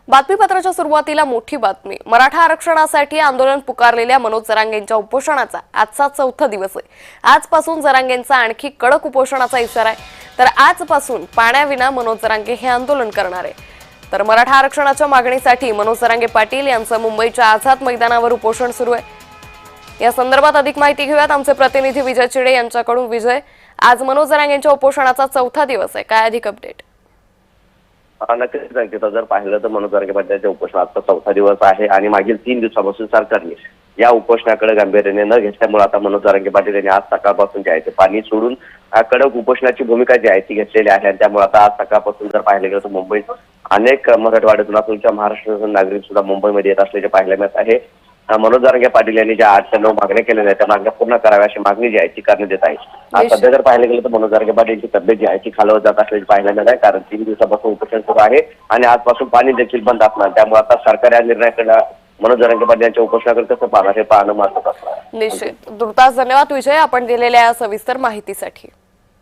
बातमीपत्राच्या सुरुवातीला मोठी बातमी। मराठा आरक्षणासाठी आंदोलन पुकारलेल्या मनोज जरांगेंच्या उपोषणाचा आजचा चौथा दिवस आहे। आजपासून जरांगेंचा आणखी कडक उपोषणाचा इशारा आहे। तर आजपासून पाण्याविना मनोज जरांगे हे आंदोलन करणार आहे। तर मराठा आरक्षणाच्या मागणीसाठी मनोज जरांगे पाटील यांचं मुंबईच्या आझाद मैदानावर उपोषण सुरू आहे। या संदर्भात अधिक माहिती घेऊयात आमचे प्रतिनिधी विजय चिडे यांच्याकडून। विजय, आज मनोज जरांगेंच्या उपोषणाचा चौथा दिवस आहे, काय अधिक अपडेट? नक्कीच अंकिता, जर पाहिलं तर मनोज जरांगे पाटलांच्या उपोषणाचा चौथा दिवस आहे आणि मागील 3 दिवसापासून सरकारने या उपोषणाकडे गांभीर्याने न घेतल्यामुळे आता मनोज जरांगे पाटील यांनी आज सकाळपासून जे आहे ते पाणी सोडून कडक उपोषणाची भूमिका जी आहे ती घेतलेली आहे। आणि त्यामुळे आता आज सकाळपासून जर पाहिलं गेलं तर मुंबईत अनेक मराठवाड्यातून असून महाराष्ट्रातून नागरिक सुद्धा मुंबईमध्ये येत असल्याचे पाहायला मिळत आहे। मनोज जरांगे पाटील यांनी ज्या 8 ते 9 मागण्या केलेल्या आहेत त्या मागण्या पूर्ण कराव्या अशी मागणी जी आहे ती करण्यात येत आहे। सध्या जर पाहायला गेलं तर मनोज जरांगे पाटीलची तब्येत जी आहे ती खालावत जात असल्याची पाहायला मिळत आहे, कारण 3 दिवसापासून उपोषण सुरू आहे आणि आजपासून पाणी देखील बंद असणार। त्यामुळे आता सरकार या निर्णयाकडे मनोज जरांगे पाटील यांच्या उपोषणाकडे कसं पाहणार हे पाहणं महत्त्वाचं असणार आहे। निश्चित। तुर्तास धन्यवाद विजय, आपण दिलेल्या सविस्तर माहितीसाठी।